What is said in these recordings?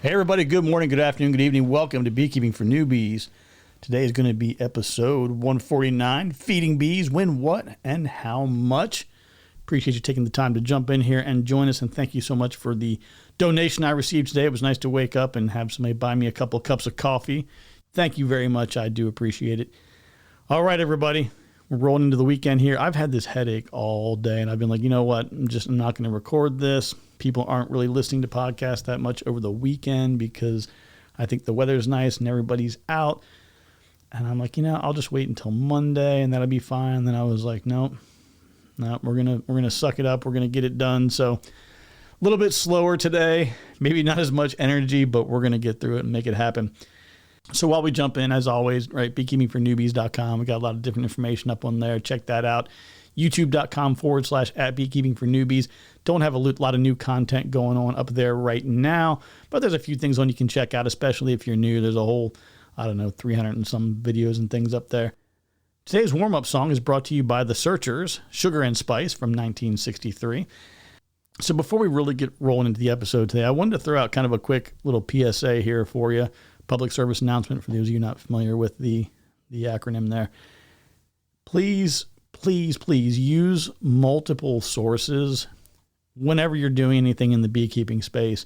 Hey everybody, good morning, good afternoon, good evening. Welcome to Beekeeping for Newbies. Today is going to be episode 149, Feeding Bees, When, What, and How Much. Appreciate you taking the time to jump in here and join us, and thank you so much for the donation I received today. It was nice to wake up and have somebody buy me a couple cups of coffee. Thank you very much. I do appreciate it. All right, everybody, we're rolling into the weekend here. I've had this headache all day, and I've been like, you know what, I'm not going to record this. People aren't really listening to podcasts that much over the weekend because I think the weather's nice and everybody's out. And I'm like, I'll just wait until Monday and that'll be fine. And then I was like, no, we're gonna suck it up. We're gonna get it done. So a little bit slower today, maybe not as much energy, but we're gonna get through it and make it happen. So while we jump in, as always, right, beekeepingfornewbies.com. We got a lot of different information up on there. Check that out. youtube.com/@beekeepingfornewbies. Don't have a lot of new content going on up there right now, but there's a few things on you can check out, especially if you're new. There's a whole, 300 and some videos and things up there. Today's warm-up song is brought to you by The Searchers, Sugar and Spice from 1963. So before we really get rolling into the episode today, I wanted to throw out kind of a quick little PSA here for you, public service announcement for those of you not familiar with the acronym there. Please use multiple sources whenever you're doing anything in the beekeeping space.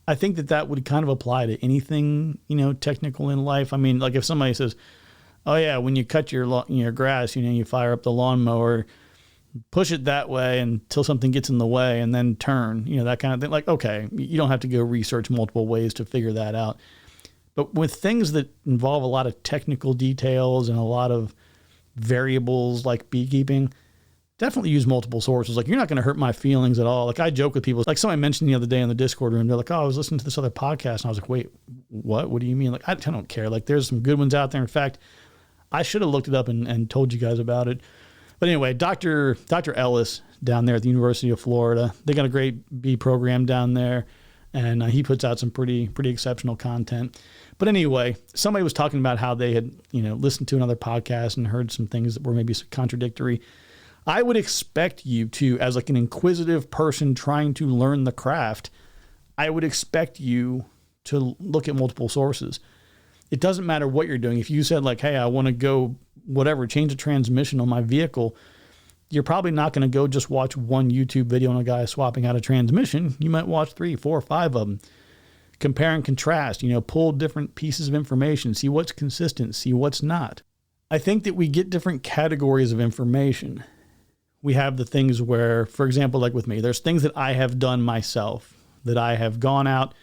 I think that would kind of apply to anything, technical in life. I mean, like if somebody says, oh yeah, when you cut your grass, you fire up the lawnmower, push it that way until something gets in the way and then turn, that kind of thing. Like, okay, you don't have to go research multiple ways to figure that out. But with things that involve a lot of technical details and a lot of variables like beekeeping, definitely use multiple sources. Like, you're not going to hurt my feelings at all. Like, I joke with people, like somebody mentioned the other day in the Discord room, they're like, oh, I was listening to this other podcast. And I was like, wait, what do you mean? Like, I don't care. Like, there's some good ones out there. In fact, I should have looked it up and told you guys about it. But anyway, Dr. Ellis down there at the University of Florida, they got a great bee program down there, and he puts out some pretty exceptional content. But anyway, somebody was talking about how they had, listened to another podcast and heard some things that were maybe contradictory. I would expect you to, as like an inquisitive person trying to learn the craft, I would expect you to look at multiple sources. It doesn't matter what you're doing. If you said like, hey, I want to go change the transmission on my vehicle, you're probably not going to go just watch one YouTube video on a guy swapping out a transmission. You might watch 3, 4, 5 of them. Compare and contrast, pull different pieces of information, see what's consistent, see what's not. I think that we get different categories of information. We have the things where, for example, like with me, there's things that I have done myself, that I have gone out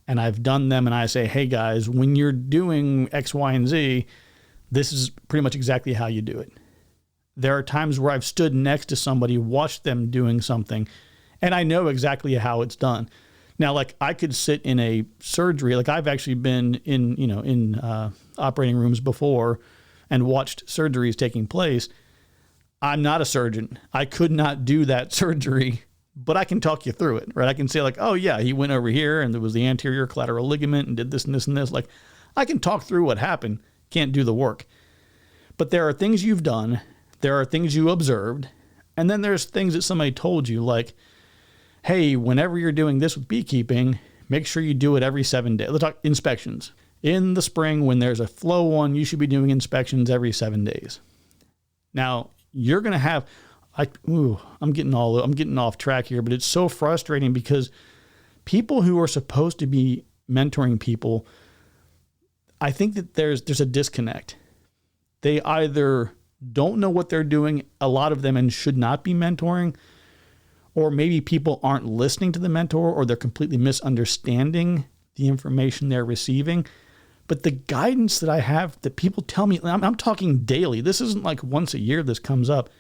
and I've done them, and I say, hey guys, when you're doing X, Y, and Z, this is pretty much exactly how you do it. There are times where I've stood next to somebody, watched them doing something, and I know exactly how it's done. Now, like, I could sit in a surgery, like I've actually been in operating rooms before and watched surgeries taking place. I'm not a surgeon. I could not do that surgery, but I can talk you through it, right? I can say like, oh yeah, he went over here and there was the anterior collateral ligament and did this and this and this. Like, I can talk through what happened, can't do the work. But there are things you've done, there are things you observed, and then there's things that somebody told you, like, hey, whenever you're doing this with beekeeping, make sure you do it every 7 days. Let's talk inspections. In the spring, when there's a flow on, you should be doing inspections every 7 days. Now, you're going to have, I'm getting off track here, but it's so frustrating because people who are supposed to be mentoring people, I think that there's a disconnect. They either don't know what they're doing, a lot of them, and should not be mentoring, or maybe people aren't listening to the mentor, or they're completely misunderstanding the information they're receiving. But the guidance that I have, that people tell me, I'm talking daily. This isn't like once a year this comes up.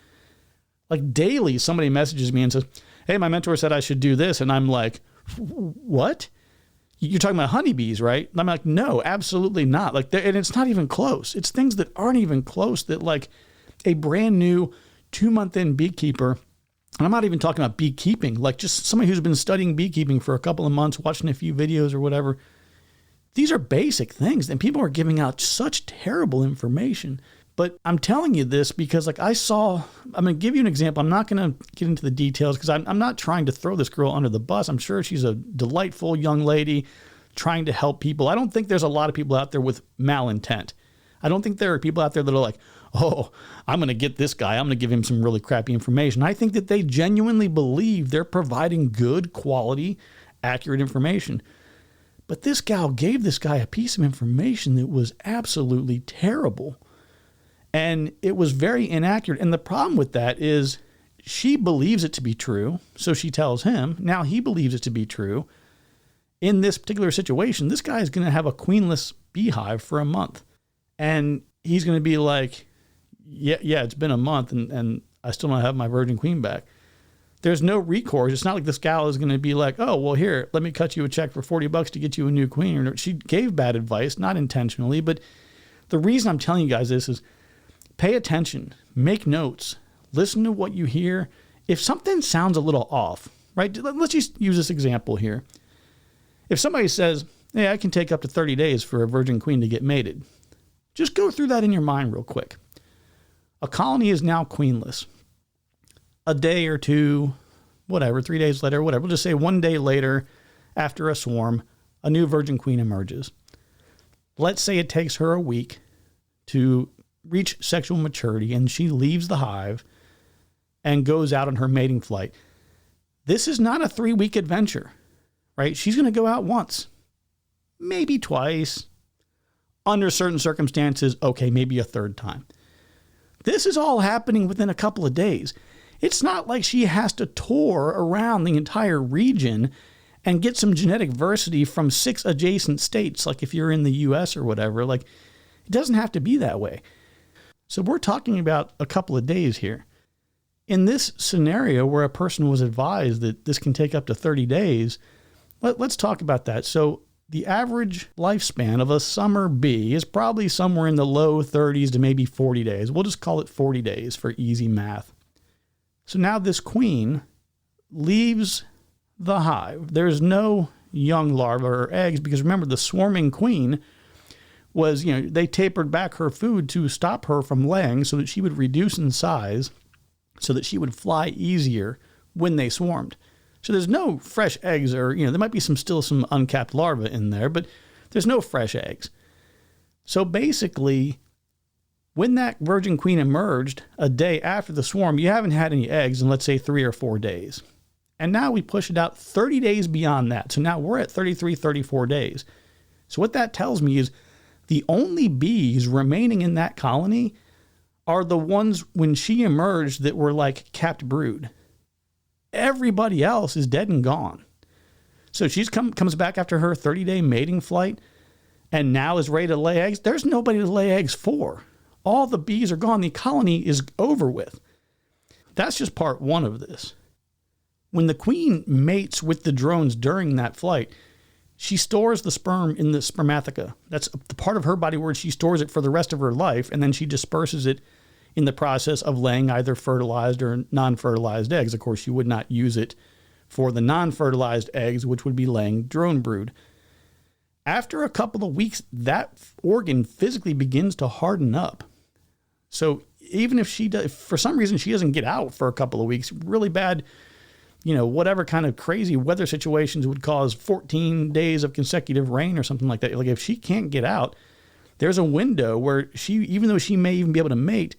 Like daily, somebody messages me and says, hey, my mentor said I should do this. And I'm like, what? You're talking about honeybees, right? And I'm like, no, absolutely not. Like, and it's not even close. It's things that aren't even close, that like a brand new 2-month-in beekeeper, and I'm not even talking about beekeeping, like just somebody who's been studying beekeeping for a couple of months, watching a few videos or whatever. These are basic things, and people are giving out such terrible information. But I'm telling you this because, like, I'm going to give you an example. I'm not going to get into the details because I'm not trying to throw this girl under the bus. I'm sure she's a delightful young lady, trying to help people. I don't think there's a lot of people out there with malintent. I don't think there are people out there that are like, oh, I'm going to get this guy. I'm going to give him some really crappy information. I think that they genuinely believe they're providing good quality, accurate information. But this gal gave this guy a piece of information that was absolutely terrible. And it was very inaccurate. And the problem with that is she believes it to be true. So she tells him. Now he believes it to be true. In this particular situation, this guy is going to have a queenless beehive for a month. And he's going to be like, yeah, it's been a month and I still don't have my virgin queen back. There's no recourse. It's not like this gal is going to be like, oh, well, here, let me cut you a check for $40 to get you a new queen. She gave bad advice, not intentionally. But the reason I'm telling you guys this is pay attention, make notes, listen to what you hear. If something sounds a little off, right? Let's just use this example here. If somebody says, hey, I can take up to 30 days for a virgin queen to get mated, just go through that in your mind real quick. A colony is now queenless. A day or two, whatever, 3 days later, whatever. We'll just say 1 day later, after a swarm, a new virgin queen emerges. Let's say it takes her a week to reach sexual maturity and she leaves the hive and goes out on her mating flight. This is not a 3-week adventure, right? She's going to go out once, maybe twice. Under certain circumstances, okay, maybe a third time. This is all happening within a couple of days. It's not like she has to tour around the entire region and get some genetic diversity from 6 adjacent states, like if you're in the US or whatever. Like, it doesn't have to be that way. So we're talking about a couple of days here. In this scenario where a person was advised that this can take up to 30 days, let's talk about that. So the average lifespan of a summer bee is probably somewhere in the low 30s to maybe 40 days. We'll just call it 40 days for easy math. So now this queen leaves the hive. There's no young larvae or eggs because remember the swarming queen was, they tapered back her food to stop her from laying so that she would reduce in size so that she would fly easier when they swarmed. So there's no fresh eggs or, there might be still some uncapped larvae in there, but there's no fresh eggs. So basically, when that virgin queen emerged a day after the swarm, you haven't had any eggs in, let's say, 3 or 4 days. And now we push it out 30 days beyond that. So now we're at 33, 34 days. So what that tells me is the only bees remaining in that colony are the ones when she emerged that were like capped brood. Everybody else is dead and gone. So she comes back after her 30-day mating flight and now is ready to lay eggs. There's nobody to lay eggs for. All the bees are gone. The colony is over with. That's just part one of this. When the queen mates with the drones during that flight, she stores the sperm in the spermatheca. That's the part of her body where she stores it for the rest of her life, and then she disperses it in the process of laying either fertilized or non-fertilized eggs. Of course, you would not use it for the non-fertilized eggs, which would be laying drone brood. After a couple of weeks, that organ physically begins to harden up. So even if for some reason she doesn't get out for a couple of weeks, really bad, whatever kind of crazy weather situations would cause 14 days of consecutive rain or something like that. Like if she can't get out, there's a window where even though she may even be able to mate,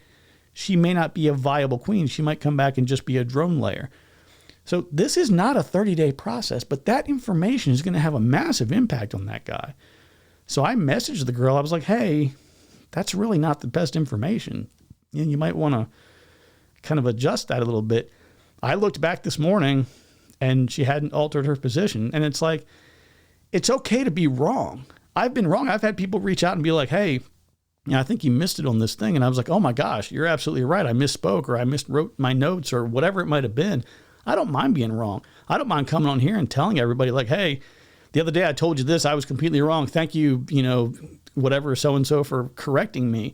she may not be a viable queen. She might come back and just be a drone layer. So this is not a 30-day process, but that information is going to have a massive impact on that guy. So I messaged the girl. I was like, hey, that's really not the best information. You might want to kind of adjust that a little bit. I looked back this morning and she hadn't altered her position. And it's like, it's okay to be wrong. I've been wrong. I've had people reach out and be like, hey, I think you missed it on this thing. And I was like, oh my gosh, you're absolutely right. I misspoke or I miswrote my notes or whatever it might have been. I don't mind being wrong. I don't mind coming on here and telling everybody like, hey, the other day I told you this, I was completely wrong. Thank you, whatever, so-and-so for correcting me.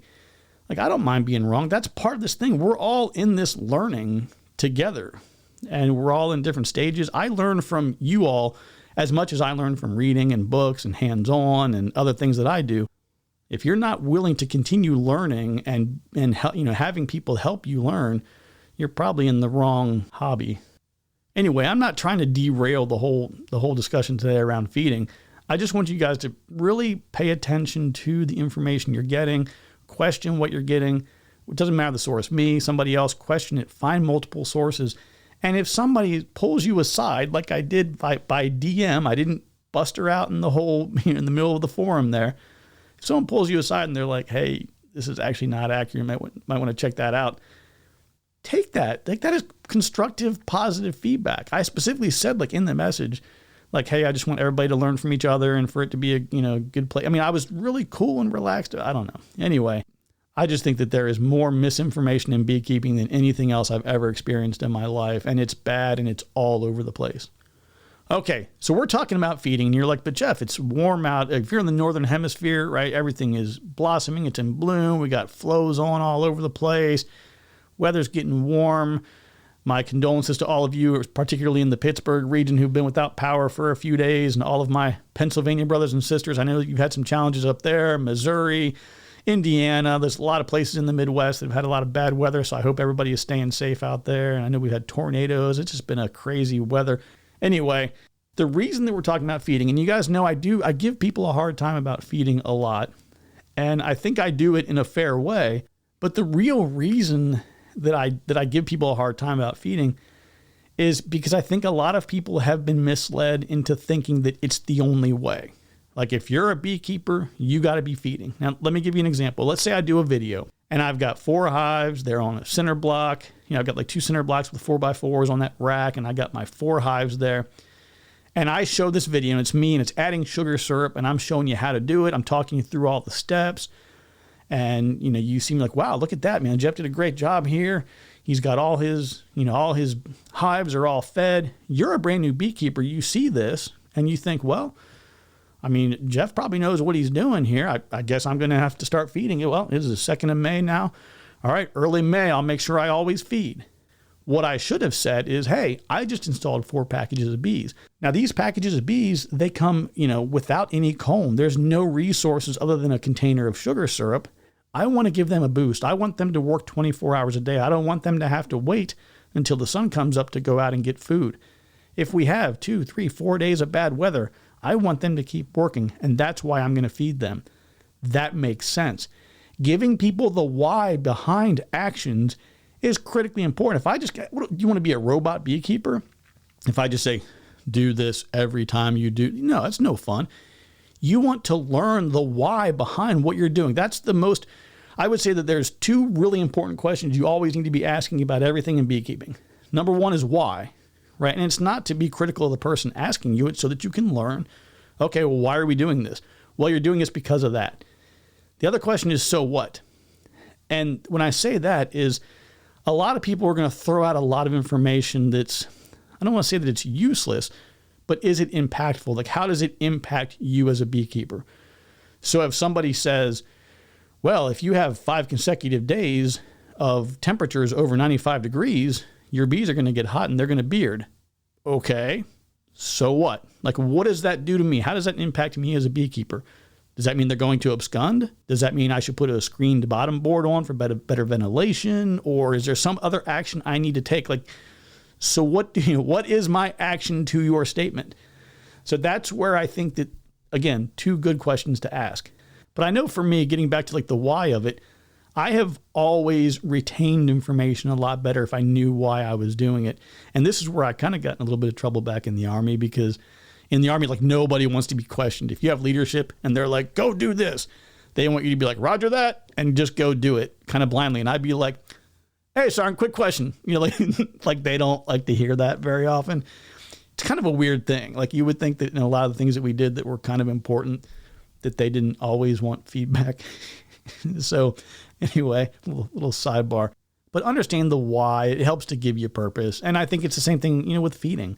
Like, I don't mind being wrong. That's part of this thing. We're all in this learning together and we're all in different stages. I learn from you all as much as I learn from reading and books and hands-on and other things that I do. If you're not willing to continue learning and having people help you learn, you're probably in the wrong hobby. Anyway, I'm not trying to derail the whole discussion today around feeding. I just want you guys to really pay attention to the information you're getting, question what you're getting. It doesn't matter the source, me, somebody else, question it, find multiple sources. And if somebody pulls you aside, like I did by DM, I didn't bust her out in the whole, in the middle of the forum there. If someone pulls you aside and they're like, hey, this is actually not accurate, might want to check that out. Take that. Take that as constructive, positive feedback. I specifically said, like in the message, like, hey, I just want everybody to learn from each other and for it to be a, good place. I mean, I was really cool and relaxed. I don't know. Anyway, I just think that there is more misinformation in beekeeping than anything else I've ever experienced in my life. And it's bad and it's all over the place. Okay, so we're talking about feeding and you're like, but Jeff, it's warm out. If you're in the northern hemisphere, right, everything is blossoming. It's in bloom. We got flows on all over the place. Weather's getting warm. My condolences to all of you, particularly in the Pittsburgh region, who've been without power for a few days, and all of my Pennsylvania brothers and sisters. I know you've had some challenges up there, Missouri, Indiana. There's a lot of places in the Midwest that have had a lot of bad weather, so I hope everybody is staying safe out there. And I know we've had tornadoes. It's just been a crazy weather. Anyway, the reason that we're talking about feeding, and you guys know I give people a hard time about feeding a lot, and I think I do it in a fair way, but the real reason that I give people a hard time about feeding is because I think a lot of people have been misled into thinking that it's the only way. Like if you're a beekeeper, you got to be feeding. Now, let me give you an example. Let's say I do a video and I've got 4 hives. They're on a center block. I've got like 2 center blocks with 4x4s on that rack, and I got my 4 hives there. And I show this video, and it's me, and it's adding sugar syrup, and I'm showing you how to do it. I'm talking you through all the steps. And, you seem like, wow, look at that, man. Jeff did a great job here. He's got all his hives are all fed. You're a brand new beekeeper. You see this and you think, well, I mean, Jeff probably knows what he's doing here. I guess I'm going to have to start feeding it. Well, it is the 2nd of May now. All right, early May, I'll make sure I always feed. What I should have said is, hey, I just installed 4 packages of bees. Now, these packages of bees, they come, without any comb. There's no resources other than a container of sugar syrup. I want to give them a boost. I want them to work 24 hours a day. I don't want them to have to wait until the sun comes up to go out and get food. If we have 2, 3, 4 days of bad weather, I want them to keep working, and that's why I'm going to feed them. That makes sense. Giving people the why behind actions is critically important. If I just get, do you want to be a robot beekeeper? If I just say, do this every time you do, no, that's no fun. You want to learn the why behind what you're doing. That's the most, I would say that there's 2 really important questions you always need to be asking about everything in beekeeping. Number 1 is why, right? And it's not to be critical of the person asking you, it's so that you can learn, okay, well, why are we doing this? Well, you're doing this because of that. The other question is, so what? And when I say that is, a lot of people are going to throw out a lot of information that's, I don't want to say that it's useless, but is it impactful? Like, how does it impact you as a beekeeper? So if somebody says, well, if you have 5 consecutive days of temperatures over 95 degrees, your bees are going to get hot and they're going to beard. Okay, so what? Like, what does that do to me? How does that impact me as a beekeeper? Does that mean they're going to abscond? Does that mean I should put a screened bottom board on for better ventilation? Or is there some other action I need to take? Like, so what is my action to your statement? So that's where I think that, again, 2 good questions to ask. But I know for me, getting back to like the why of it, I have always retained information a lot better if I knew why I was doing it. And this is where I kind of got in a little bit of trouble back in the Army, because in the Army, like, nobody wants to be questioned. If you have leadership and they're like, go do this, they want you to be like, roger that, and just go do it kind of blindly. And I'd be like, hey, Sergeant, quick question. Like they don't like to hear that very often. It's kind of a weird thing. Like, you would think that in a lot of the things that we did that were kind of important, that they didn't always want feedback. So anyway, little sidebar. But understand the why. It helps to give you purpose. And I think it's the same thing, with feeding.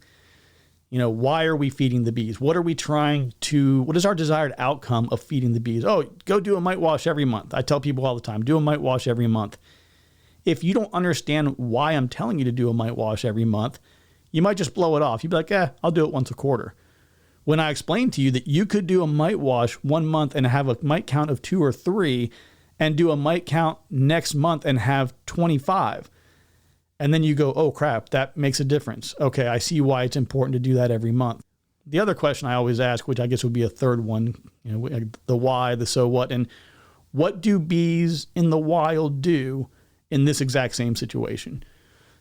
Why are we feeding the bees? What is our desired outcome of feeding the bees? Oh, go do a mite wash every month. I tell people all the time, do a mite wash every month. If you don't understand why I'm telling you to do a mite wash every month, you might just blow it off. You'd be like, I'll do it once a quarter. When I explain to you that you could do a mite wash 1 month and have a mite count of 2 or 3, and do a mite count next month and have 25, and then you go, oh crap, that makes a difference. Okay, I see why it's important to do that every month. the other question I always ask, which I guess would be a third one, the why, the so what, and what do bees in the wild do in this exact same situation?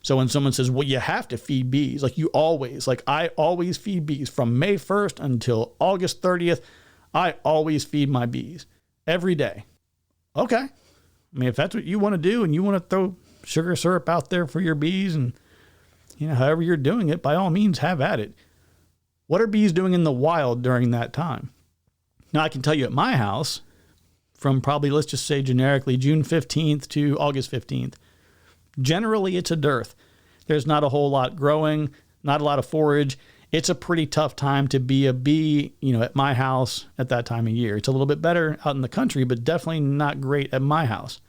So when someone says, well, you have to feed bees, I always feed bees from May 1st until August 30th. I always feed my bees every day. Okay. I mean, if that's what you want to do and you want to throw sugar syrup out there for your bees and, however you're doing it, by all means, have at it. What are bees doing in the wild during that time? Now, I can tell you at my house, from probably, let's just say generically, June 15th to August 15th, generally, it's a dearth. There's not a whole lot growing, not a lot of forage. It's a pretty tough time to be a bee, at my house at that time of year. It's a little bit better out in the country, but definitely not great at my house.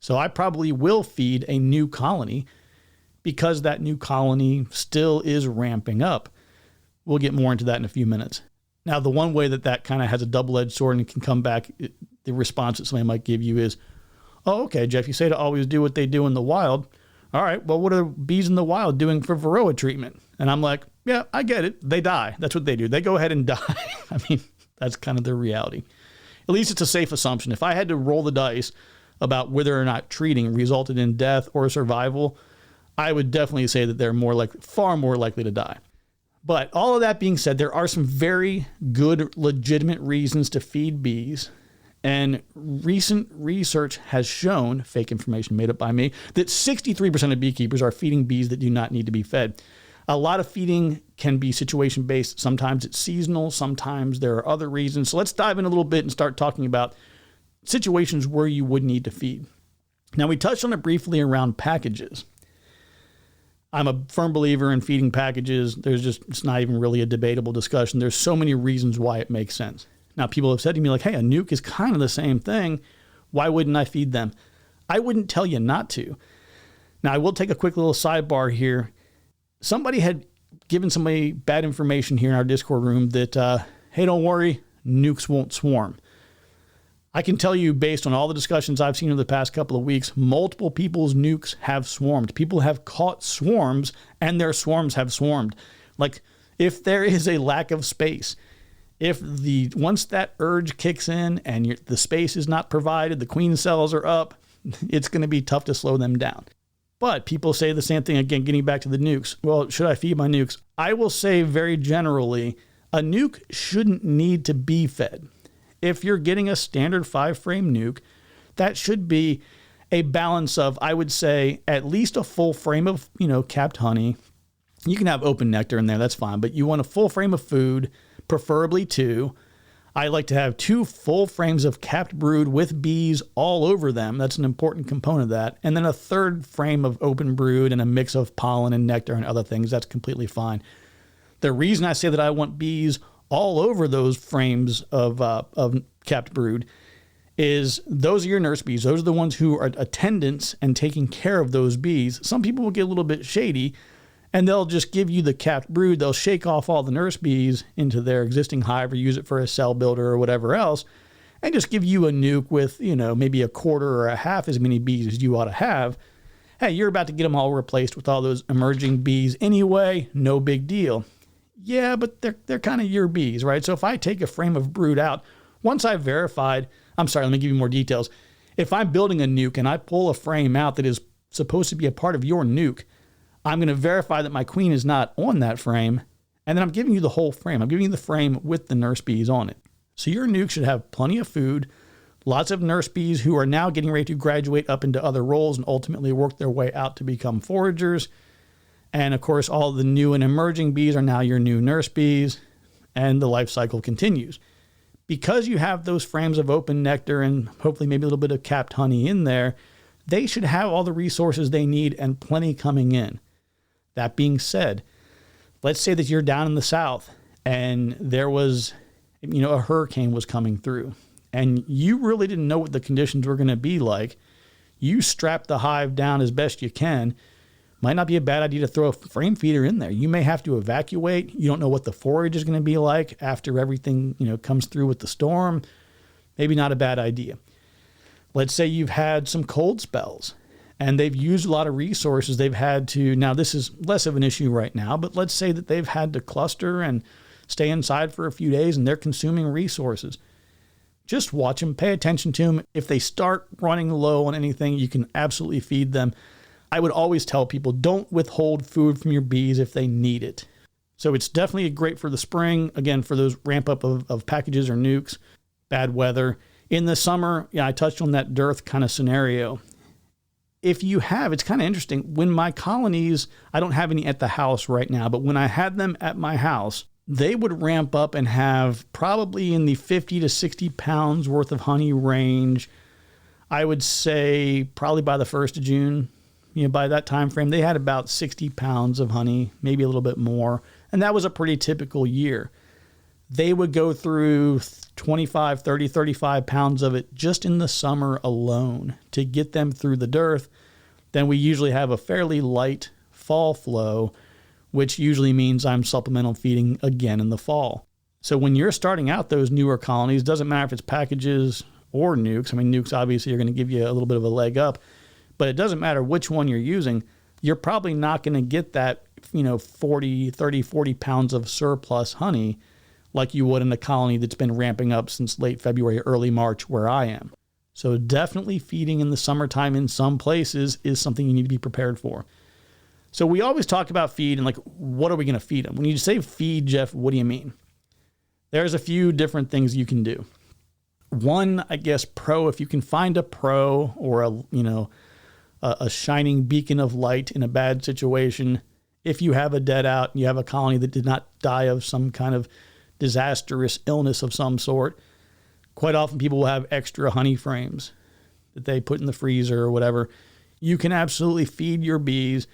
So I probably will feed a new colony because that new colony still is ramping up. We'll get more into that in a few minutes. Now, the one way that kind of has a double-edged sword and can come back, the response that somebody might give you is, oh, okay, Jeff, you say to always do what they do in the wild. All right, well, what are bees in the wild doing for varroa treatment? And I'm like, yeah, I get it. They die. That's what they do. They go ahead and die. I mean, that's kind of the reality. At least it's a safe assumption. If I had to roll the dice about whether or not treating resulted in death or survival, I would definitely say that they're far more likely to die. But all of that being said, there are some very good, legitimate reasons to feed bees. And recent research has shown, fake information made up by me, that 63% of beekeepers are feeding bees that do not need to be fed. A lot of feeding can be situation-based. Sometimes it's seasonal. Sometimes there are other reasons. So let's dive in a little bit and start talking about situations where you would need to feed. Now, we touched on it briefly around packages. I'm a firm believer in feeding packages. It's not even really a debatable discussion. There's so many reasons why it makes sense. Now, people have said to me hey, a nuke is kind of the same thing. Why wouldn't I feed them? I wouldn't tell you not to. Now, I will take a quick little sidebar here. Somebody had given somebody bad information here in our Discord room that, hey, don't worry, nukes won't swarm. I can tell you, based on all the discussions I've seen over the past couple of weeks, multiple people's nukes have swarmed. People have caught swarms, and their swarms have swarmed. If there is a lack of space, once that urge kicks in and the space is not provided, the queen cells are up, it's going to be tough to slow them down. But people say the same thing again, getting back to the nukes. Well, should I feed my nukes? I will say very generally, a nuke shouldn't need to be fed. If you're getting a standard 5-frame nuke, that should be a balance of, I would say, at least a full frame of, capped honey. You can have open nectar in there, that's fine, but you want a full frame of food, preferably 2. I like to have 2 full frames of capped brood with bees all over them. That's an important component of that. And then a 3rd frame of open brood and a mix of pollen and nectar and other things. That's completely fine. The reason I say that I want bees all over those frames of capped brood is those are your nurse bees. Those are the ones who are attendants and taking care of those bees. Some people will get a little bit shady, and they'll just give you the capped brood. They'll shake off all the nurse bees into their existing hive or use it for a cell builder or whatever else, and just give you a nuke with, maybe a quarter or a half as many bees as you ought to have. Hey, you're about to get them all replaced with all those emerging bees anyway. No big deal. Yeah, but they're kind of your bees, right? So if I take a frame of brood out, once I've verified, let me give you more details. If I'm building a nuke and I pull a frame out that is supposed to be a part of your nuke, I'm going to verify that my queen is not on that frame, and then I'm giving you the whole frame. I'm giving you the frame with the nurse bees on it. So your nuke should have plenty of food, lots of nurse bees who are now getting ready to graduate up into other roles and ultimately work their way out to become foragers. And of course, all the new and emerging bees are now your new nurse bees, and the life cycle continues. Because you have those frames of open nectar and hopefully maybe a little bit of capped honey in there, they should have all the resources they need and plenty coming in. That being said, let's say that you're down in the south and there was, a hurricane was coming through and you really didn't know what the conditions were going to be like. You strap the hive down as best you can. Might not be a bad idea to throw a frame feeder in there. You may have to evacuate. You don't know what the forage is going to be like after everything, comes through with the storm. Maybe not a bad idea. Let's say you've had some cold spells and they've used a lot of resources. They've had to, now this is less of an issue right now, but let's say that they've had to cluster and stay inside for a few days and they're consuming resources. Just watch them, pay attention to them. If they start running low on anything, you can absolutely feed them. I would always tell people, don't withhold food from your bees if they need it. So it's definitely great for the spring, again, for those ramp up of packages or nukes, bad weather. In the summer, I touched on that dearth kind of scenario. If you have, it's kind of interesting. When my colonies, I don't have any at the house right now, but when I had them at my house, they would ramp up and have probably in the 50 to 60 pounds worth of honey range. I would say probably by the 1st of June, by that time frame, they had about 60 pounds of honey, maybe a little bit more. And that was a pretty typical year. They would go through 25, 30, 35 pounds of it just in the summer alone to get them through the dearth. Then we usually have a fairly light fall flow, which usually means I'm supplemental feeding again in the fall. So when you're starting out those newer colonies, doesn't matter if it's packages or nukes. I mean, nukes obviously are going to give you a little bit of a leg up, but it doesn't matter which one you're using. You're probably not going to get that, 40 pounds of surplus honey like you would in a colony that's been ramping up since late February, early March, where I am. So definitely feeding in the summertime in some places is something you need to be prepared for. So we always talk about feed and what are we going to feed them? When you say feed, Jeff, what do you mean? There's a few different things you can do. One, I guess, if you can find a pro or a shining beacon of light in a bad situation, if you have a dead out and you have a colony that did not die of some kind of disastrous illness of some sort, quite often people will have extra honey frames that they put in the freezer or whatever. You can absolutely feed your bees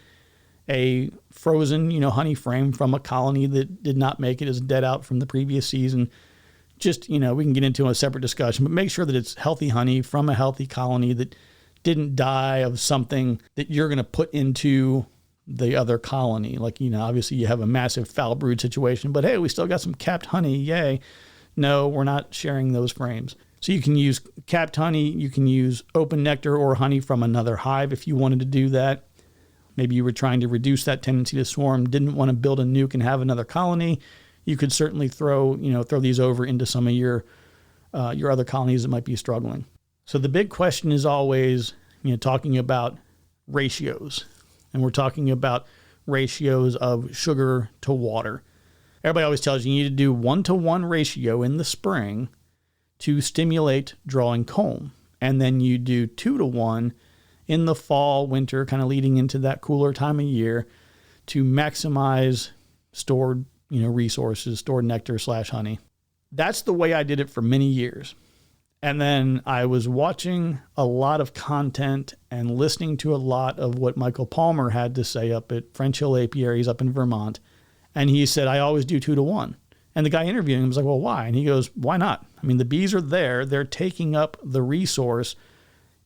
a frozen, honey frame from a colony that did not make it as dead out from the previous season. Just, we can get into a separate discussion, but make sure that it's healthy honey from a healthy colony that didn't die of something that you're going to put into the other colony. Obviously you have a massive foul brood situation, but hey, we still got some capped honey. Yay. No, we're not sharing those frames. So you can use capped honey. You can use open nectar or honey from another hive if you wanted to do that. Maybe you were trying to reduce that tendency to swarm, didn't want to build a nuke and have another colony. You could certainly throw these over into some of your other colonies that might be struggling. So the big question is always, talking about ratios. And we're talking about ratios of sugar to water. Everybody always tells you need to do 1-to-1 ratio in the spring to stimulate drawing comb. And then you do 2-to-1 in the fall, winter, kind of leading into that cooler time of year to maximize stored, resources, stored nectar / honey. That's the way I did it for many years. And then I was watching a lot of content and listening to a lot of what Michael Palmer had to say up at French Hill Apiaries up in Vermont. And he said, I always do 2-to-1. And the guy interviewing him was like, well, why? And he goes, why not? I mean, the bees are there. They're taking up the resource.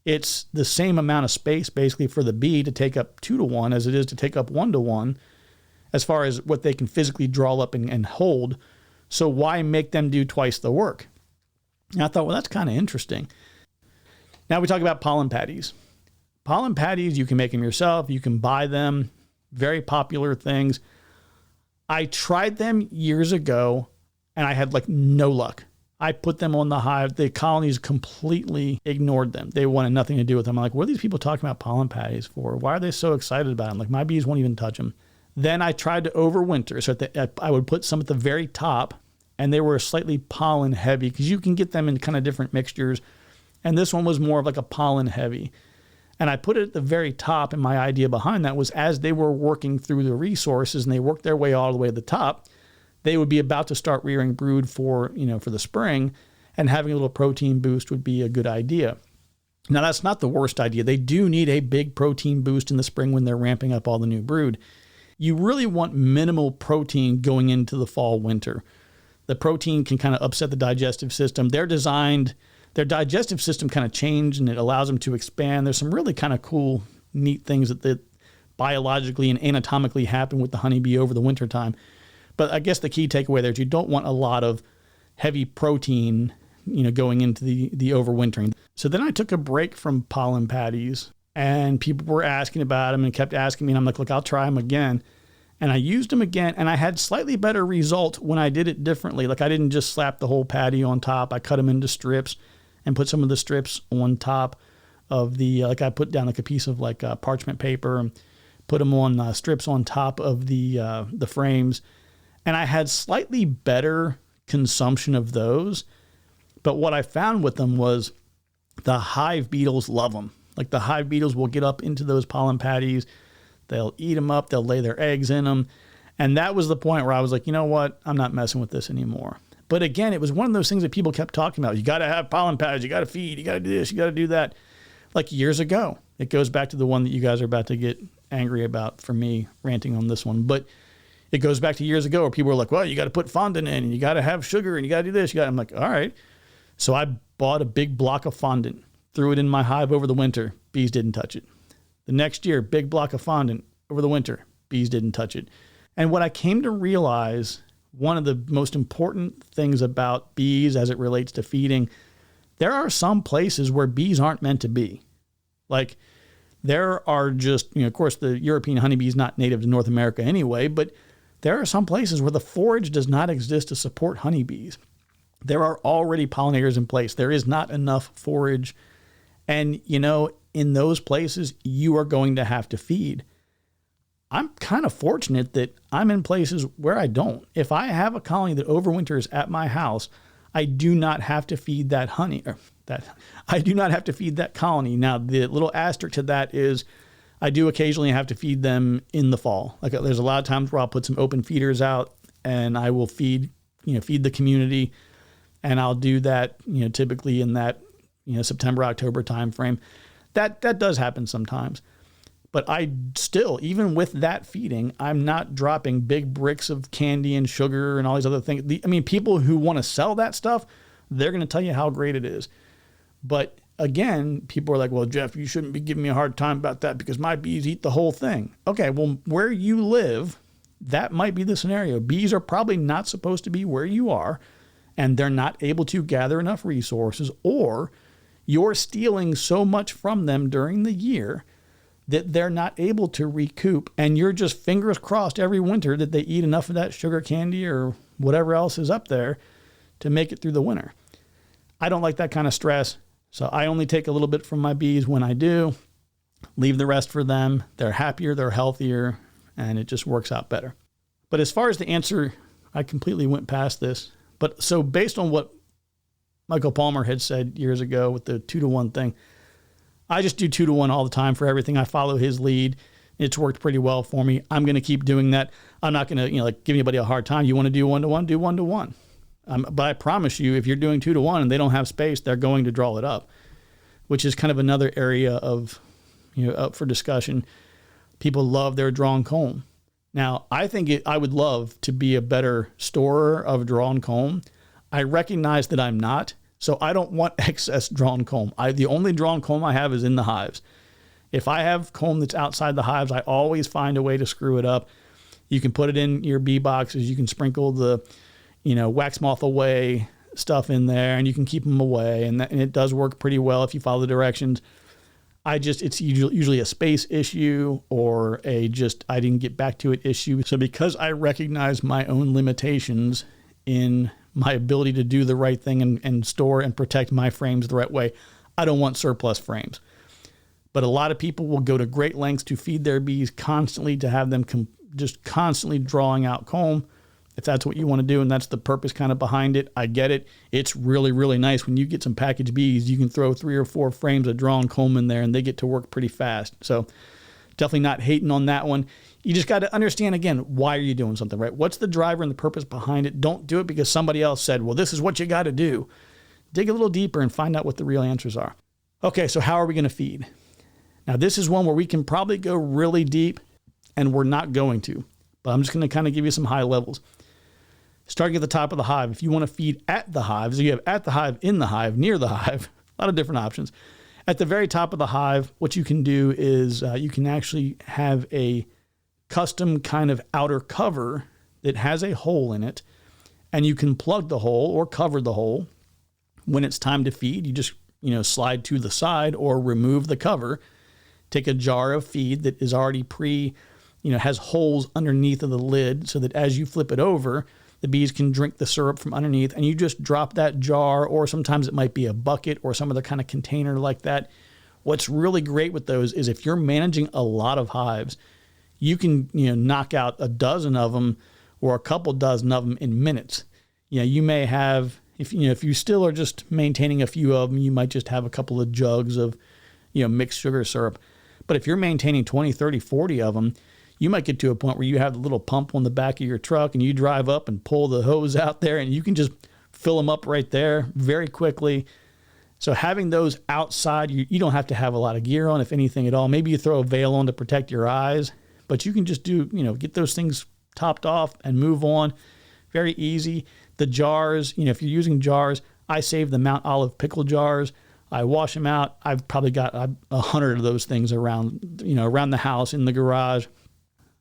It's the same amount of space basically for the bee to take up 2-to-1 as it is to take up 1-to-1 as far as what they can physically draw up and hold. So why make them do twice the work? And I thought, well, that's kind of interesting. Now we talk about pollen patties. Pollen patties, you can make them yourself. You can buy them. Very popular things. I tried them years ago and I had no luck. I put them on the hive. The colonies completely ignored them. They wanted nothing to do with them. I'm like, what are these people talking about pollen patties for? Why are they so excited about them? My bees won't even touch them. Then I tried to overwinter. So I would put some at the very top, and they were slightly pollen heavy because you can get them in kind of different mixtures. And this one was more of a pollen heavy. And I put it at the very top, and my idea behind that was as they were working through the resources and they worked their way all the way to the top, they would be about to start rearing brood for the spring, and having a little protein boost would be a good idea. Now, that's not the worst idea. They do need a big protein boost in the spring when they're ramping up all the new brood. You really want minimal protein going into the fall, winter. The protein can kind of upset the digestive system. Their digestive system kind of changed, and it allows them to expand. There's some really kind of cool, neat things that biologically and anatomically happen with the honeybee over the winter time. But I guess the key takeaway there is you don't want a lot of heavy protein, going into the overwintering. So then I took a break from pollen patties, and people were asking about them and kept asking me. And I'm like, look, I'll try them again. And I used them again, and I had slightly better result when I did it differently. Like I didn't just slap the whole patty on top. I cut them into strips and put some of the strips on top of the, like I put down like a piece of like parchment paper and put them on strips on top of the frames. And I had slightly better consumption of those. But what I found with them was the hive beetles love them. Like the hive beetles will get up into those pollen patties. They'll eat them up. They'll lay their eggs in them. And that was the point where I was like, you know what? I'm not messing with this anymore. But again, it was one of those things that people kept talking about. You got to have pollen patties. You got to feed. You got to do this. You got to do that. Like years ago. It goes back to the one that you guys are about to get angry about for me ranting on this one. But it goes back to years ago where people were like, well, you got to put fondant in and you got to have sugar and you got to do this. I'm like, all right. So I bought a big block of fondant, threw it in my hive over the winter. Bees didn't touch it. The next year, big block of fondant over the winter. Bees didn't touch it. And what I came to realize, one of the most important things about bees as it relates to feeding, there are some places where bees aren't meant to be. Like there are just, of course, the European honeybee is not native to North America anyway, but there are some places where the forage does not exist to support honeybees. There are already pollinators in place. There is not enough forage. And, in those places, you are going to have to feed. I'm kind of fortunate that I'm in places where I don't. If I have a colony that overwinters at my house, I do not have to feed that honey. I do not have to feed that colony. Now, the little asterisk to that is I do occasionally have to feed them in the fall. Like there's a lot of times where I'll put some open feeders out and I will feed the community. And I'll do that, typically in that, September, October timeframe. That does happen sometimes. But I still, even with that feeding, I'm not dropping big bricks of candy and sugar and all these other things. People who want to sell that stuff, they're going to tell you how great it is. But again, people are like, well, Jeff, you shouldn't be giving me a hard time about that because my bees eat the whole thing. Okay, well, where you live, that might be the scenario. Bees are probably not supposed to be where you are, and they're not able to gather enough resources, or you're stealing so much from them during the year that they're not able to recoup, and you're just fingers crossed every winter that they eat enough of that sugar candy or whatever else is up there to make it through the winter. I don't like that kind of stress, so I only take a little bit from my bees when I do, leave the rest for them. They're happier, they're healthier, and it just works out better. But as far as the answer, I completely went past this. But so based on what Michael Palmer had said years ago with the 2-to-1 thing, I just do 2-to-1 all the time for everything. I follow his lead. It's worked pretty well for me. I'm going to keep doing that. I'm not going to, give anybody a hard time. You want to do 1-to-1, do 1-to-1. But I promise you, if you're doing 2-to-1 and they don't have space, they're going to draw it up, which is kind of another area of, up for discussion. People love their drawn comb. Now, I think I would love to be a better storer of drawn comb. I recognize that I'm not, so I don't want excess drawn comb. The only drawn comb I have is in the hives. If I have comb that's outside the hives, I always find a way to screw it up. You can put it in your bee boxes. You can sprinkle the, wax moth away stuff in there, and you can keep them away. And it does work pretty well if you follow the directions. It's usually a space issue or I didn't get back to it issue. So because I recognize my own limitations in my ability to do the right thing and store and protect my frames the right way, I don't want surplus frames. But a lot of people will go to great lengths to feed their bees constantly, to have them just constantly drawing out comb. If that's what you want to do and that's the purpose kind of behind it, I get it. It's really, really nice when you get some packaged bees, you can throw 3 or 4 frames of drawn comb in there and they get to work pretty fast. So definitely not hating on that one. You just got to understand, again, why are you doing something, right? What's the driver and the purpose behind it? Don't do it because somebody else said, well, this is what you got to do. Dig a little deeper and find out what the real answers are. Okay, so how are we going to feed? Now, this is one where we can probably go really deep, and we're not going to. But I'm just going to kind of give you some high levels. Starting at the top of the hive, if you want to feed at the hive, so you have at the hive, in the hive, near the hive, a lot of different options. At the very top of the hive, what you can do is you can actually have a custom kind of outer cover that has a hole in it, and you can plug the hole or cover the hole. When it's time to feed, you just slide to the side or remove the cover. Take a jar of feed that is already has holes underneath of the lid so that as you flip it over, the bees can drink the syrup from underneath, and you just drop that jar, or sometimes it might be a bucket or some other kind of container like that. What's really great with those is if you're managing a lot of hives, you can knock out a dozen of them or a couple dozen of them in minutes. You may have, if you still are just maintaining a few of them, you might just have a couple of jugs of mixed sugar syrup. But if you're maintaining 20, 30, 40 of them, you might get to a point where you have the little pump on the back of your truck and you drive up and pull the hose out there and you can just fill them up right there very quickly. So having those outside, you don't have to have a lot of gear on, if anything at all. Maybe you throw a veil on to protect your eyes, but you can just get those things topped off and move on. Very easy. The jars, if you're using jars, I save the Mount Olive pickle jars. I wash them out. I've probably got 100 of those things around the house, in the garage.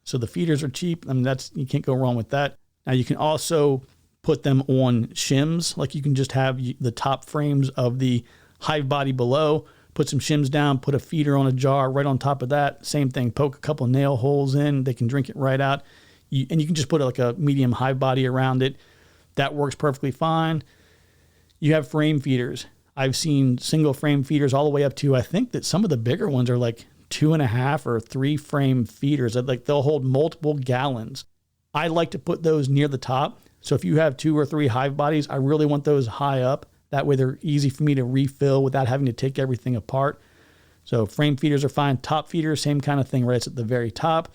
So the feeders are cheap. I mean, you can't go wrong with that. Now you can also put them on shims. Like you can just have the top frames of the hive body below, put some shims down, put a feeder on a jar right on top of that. Same thing, poke a couple nail holes in. They can drink it right out. And you can just put like a medium hive body around it. That works perfectly fine. You have frame feeders. I've seen single frame feeders all the way up to, I think that some of the bigger ones are like 2.5 or 3 frame feeders. Like they'll hold multiple gallons. I like to put those near the top. So if you have 2 or 3 hive bodies, I really want those high up. That way they're easy for me to refill without having to take everything apart. So frame feeders are fine. Top feeders, same kind of thing, right? It's at the very top.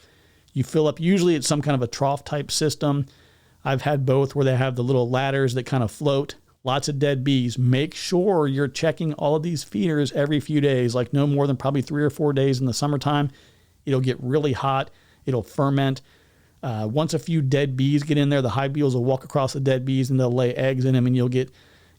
You fill up, usually it's some kind of a trough type system. I've had both where they have the little ladders that kind of float. Lots of dead bees. Make sure you're checking all of these feeders every few days, like no more than probably 3 or 4 days in the summertime. It'll get really hot. It'll ferment. Once a few dead bees get in there, the hive beetles will walk across the dead bees and they'll lay eggs in them, and you'll get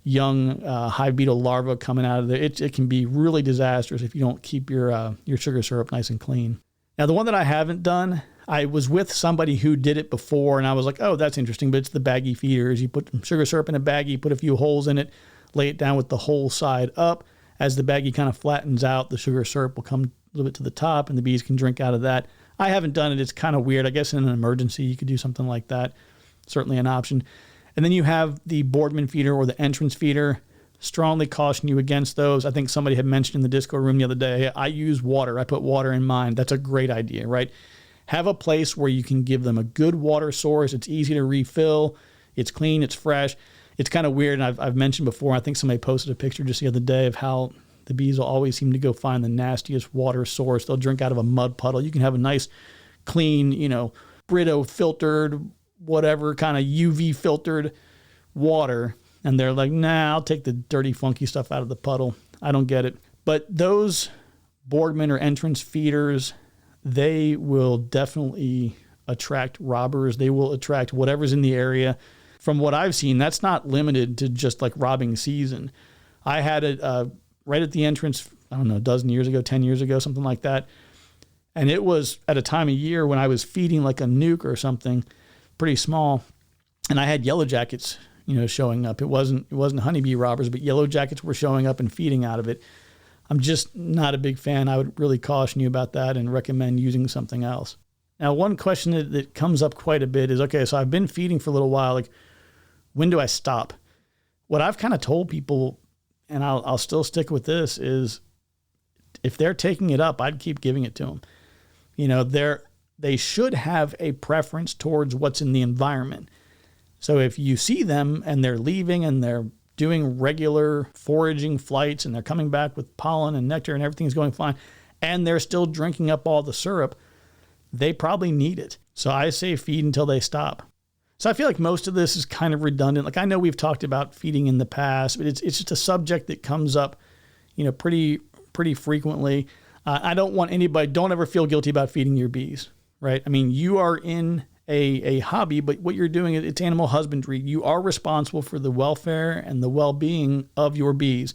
young hive beetle larvae coming out of there. It can be really disastrous if you don't keep your sugar syrup nice and clean. Now, the one that I haven't done, I was with somebody who did it before, and I was like, oh, that's interesting, but it's the baggy feeders. You put some sugar syrup in a baggie, put a few holes in it, lay it down with the whole side up. As the baggie kind of flattens out, the sugar syrup will come a little bit to the top, and the bees can drink out of that. I haven't done it. It's kind of weird. I guess in an emergency, you could do something like that. Certainly an option. And then you have the Boardman feeder or the entrance feeder. Strongly caution you against those. I think somebody had mentioned in the Discord room the other day, I use water. I put water in mine. That's a great idea, right? Have a place where you can give them a good water source. It's easy to refill. It's clean. It's fresh. It's kind of weird, and I've mentioned before, I think somebody posted a picture just the other day of how the bees will always seem to go find the nastiest water source. They'll drink out of a mud puddle. You can have a nice, clean, Brito filtered, whatever kind of UV filtered water, and they're like, nah, I'll take the dirty, funky stuff out of the puddle. I don't get it. But those Boardman or entrance feeders, they will definitely attract robbers. They will attract whatever's in the area. From what I've seen, that's not limited to just like robbing season. I had it right at the entrance, I don't know, a dozen years ago, 10 years ago, something like that. And it was at a time of year when I was feeding like a nuke or something pretty small. And I had yellow jackets, showing up. It wasn't honeybee robbers, but yellow jackets were showing up and feeding out of it. I'm just not a big fan. I would really caution you about that and recommend using something else. Now, one question that comes up quite a bit is, okay, so I've been feeding for a little while. Like, when do I stop? What I've kind of told people, and I'll still stick with this, is if they're taking it up, I'd keep giving it to them. They should have a preference towards what's in the environment. So if you see them and they're leaving and they're doing regular foraging flights and they're coming back with pollen and nectar and everything's going fine, and they're still drinking up all the syrup, they probably need it. So I say feed until they stop. So I feel like most of this is kind of redundant. Like, I know we've talked about feeding in the past, but it's just a subject that comes up, pretty frequently. I don't want anybody, don't ever feel guilty about feeding your bees, right? I mean, you are in a hobby, but what you're doing, it's animal husbandry. You are responsible for the welfare and the well-being of your bees.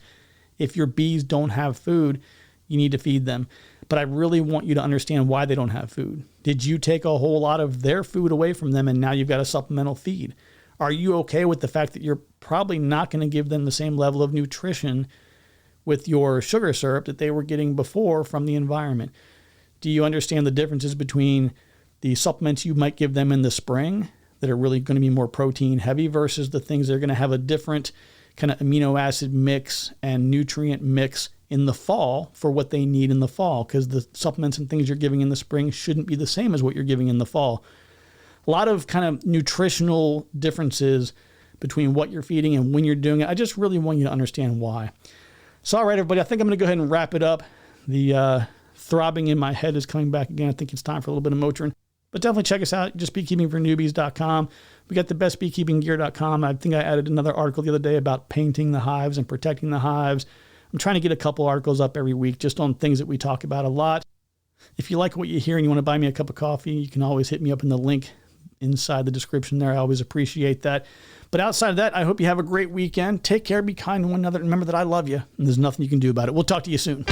If your bees don't have food, you need to feed them. But I really want you to understand why they don't have food. Did you take a whole lot of their food away from them and now you've got a supplemental feed? Are you okay with the fact that you're probably not going to give them the same level of nutrition with your sugar syrup that they were getting before from the environment? Do you understand the differences between the supplements you might give them in the spring that are really going to be more protein heavy versus the things that are going to have a different kind of amino acid mix and nutrient mix in the fall for what they need in the fall, because the supplements and things you're giving in the spring shouldn't be the same as what you're giving in the fall. A lot of kind of nutritional differences between what you're feeding and when you're doing it. I just really want you to understand why. So, all right, everybody, I think I'm going to go ahead and wrap it up. The throbbing in my head is coming back again. I think it's time for a little bit of Motrin. But definitely check us out, just beekeepingfornewbies.com. We got the bestbeekeepinggear.com. I think I added another article the other day about painting the hives and protecting the hives. I'm trying to get a couple articles up every week just on things that we talk about a lot. If you like what you hear and you want to buy me a cup of coffee, you can always hit me up in the link inside the description there. I always appreciate that. But outside of that, I hope you have a great weekend. Take care, be kind to one another. Remember that I love you, and there's nothing you can do about it. We'll talk to you soon.